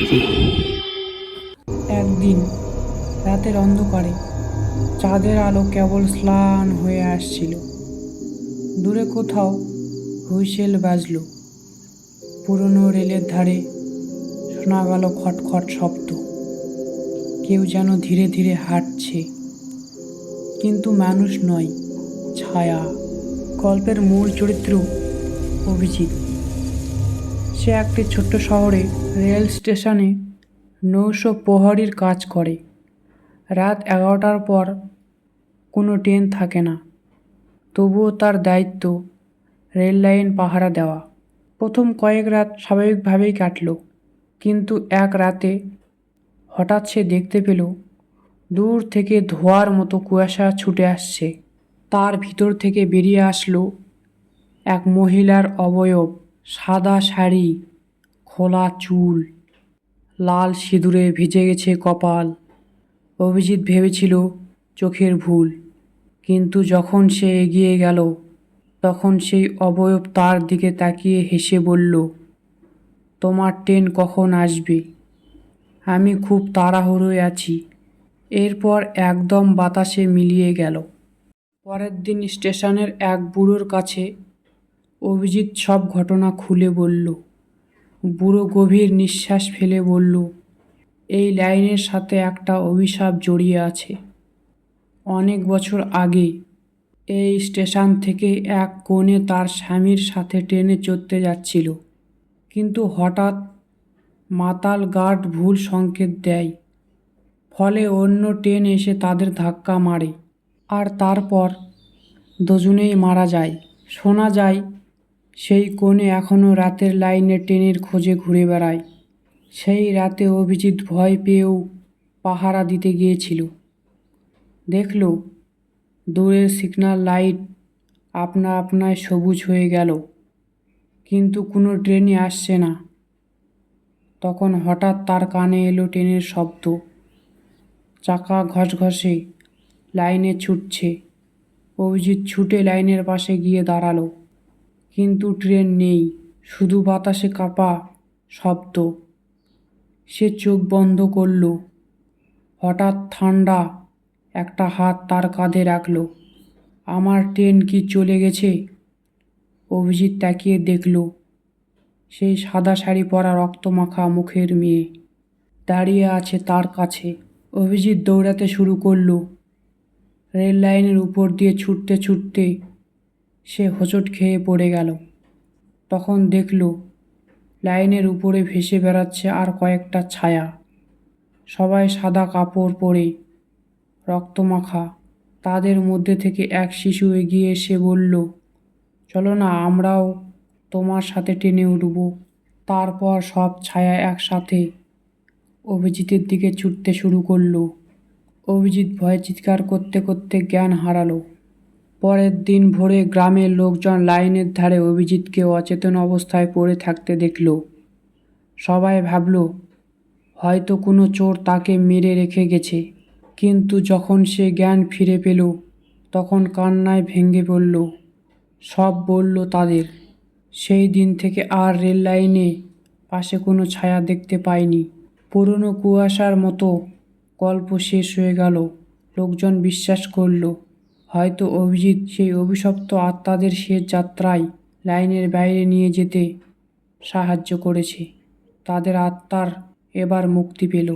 ফিরে। একদিন রাতের অন্ধকারে চাঁদের আলো কেবল স্নান হয়ে আসছিল। দূরে কোথাও হুইসেল বাজল। পুরনো রেলের ধারে শোনা গেল খটখট শব্দ। কেউ যেন ধীরে ধীরে হাঁটছে, কিন্তু মানুষ নয়, ছায়া। গল্পের মূল চরিত্র অভিজিৎ। সে একটি ছোট্ট শহরে রেল স্টেশনে নৈশ প্রহরীর কাজ করে। রাত 11টার পর কোনো ট্রেন থাকে না, তবুও তার দায়িত্ব রেল লাইন পাহারা দেওয়া। প্রথম কয়েক রাত স্বাভাবিকভাবেই কাটল, কিন্তু এক রাতে হঠাৎ সে দেখতে পেল দূর থেকে ধোঁয়ার মতো কুয়াশা ছুটে আসছে। তার ভিতর থেকে বেরিয়ে আসলো এক মহিলার অবয়ব, সাদা শাড়ি, খোলা চুল, লাল সিঁদুরে ভিজে গেছে কপাল। অভিজিৎ ভেবেছিল চোখের ভুল, কিন্তু যখন সে এগিয়ে গেল তখন সেই অবয়ব তার দিকে তাকিয়ে হেসে বলল, তোমার ট্রেন কখন আসবে? আমি খুব তাড়াহুড়োয় আছি। এরপর একদম বাতাসে মিলিয়ে গেল। পরের দিন স্টেশনের এক বুড়োর কাছে অভিজিৎ সব ঘটনা খুলে বলল। বুড়ো গভীর নিঃশ্বাস ফেলে বলল, এই লাইনের সাথে একটা অভিশাপ জড়িয়ে আছে। অনেক বছর আগে এই স্টেশন থেকে এক কনে তার স্বামীর সাথে ট্রেনে চড়তে যাচ্ছিল, কিন্তু হঠাৎ মাতাল গার্ড ভুল সংকেত দেয়। ফলে অন্য ট্রেন এসে তাদের ধাক্কা মারে, আর তারপর দুজনেই মারা যায়। শোনা যায় সেই কনে এখনও রাতের লাইনে ট্রেনের খোঁজে ঘুরে বেড়ায়। সেই রাতে অভিজিৎ ভয় পেয়েও পাহারা দিতে গিয়েছিল। দেখল দূরের সিগন্যাল লাইট আপনায় সবুজ হয়ে গেল, কিন্তু কোনো ট্রেনই আসছে না। তখন হঠাৎ তার কানে এলো ট্রেনের শব্দ, চাকা ঘসঘসে, লাইনে ছুটছে। অভিজিৎ ছুটে লাইনের পাশে গিয়ে দাঁড়ালো, কিন্তু ট্রেন নেই, শুধু বাতাসে কাঁপা শব্দ। সে চোখ বন্ধ করল। হঠাৎ ঠান্ডা একটা হাত তার কাঁধে রাখল। আমার ট্রেন কি চলে গেছে? অভিজিৎ তাকিয়ে দেখল সেই সাদা শাড়ি পরা রক্তমাখা মুখের মেয়ে দাঁড়িয়ে আছে তার কাছে। অভিজিৎ দৌড়াতে শুরু করলো। রেল লাইনের উপর দিয়ে ছুটতে ছুটতে সে হোঁচট খেয়ে পড়ে গেল। তখন দেখল লাইনের উপরে ভেসে বেড়াচ্ছে আর কয়েকটা ছায়া, সবাই সাদা কাপড় পরে, রক্তমাখা। তাদের মধ্যে থেকে এক শিশু এগিয়ে এসে বলল, চলো না, আমরাও তোমার সাথে ট্রেনে উঠব। তারপর সব ছায়া একসাথে অভিজিতের দিকে ছুটতে শুরু করলো। অভিজিৎ ভয়ে চিৎকার করতে করতে জ্ঞান হারালো। পরের দিন ভোরে গ্রামের লোকজন লাইনের ধারে অভিজিৎকে অচেতন অবস্থায় পড়ে থাকতে দেখল। সবাই ভাবল হয়তো কোনো চোর তাকে মেরে রেখে গেছে, কিন্তু যখন সে জ্ঞান ফিরে পেল তখন কান্নায় ভেঙে পড়ল। সব বলল তাদের সেই দিন থেকে আর রেল লাইনে পাশে কোনো ছায়া দেখতে পায়নি। পুরনো কুয়াশার মতো গল্প শেষ হয়ে গেল। লোকজন বিশ্বাস করল হয়তো অভিজিৎ সেই অভিশপ্ত আত্মাদের শেষ যাত্রায় লাইনের বাইরে নিয়ে যেতে সাহায্য করেছে। তাদের আত্মার এবার মুক্তি পেল।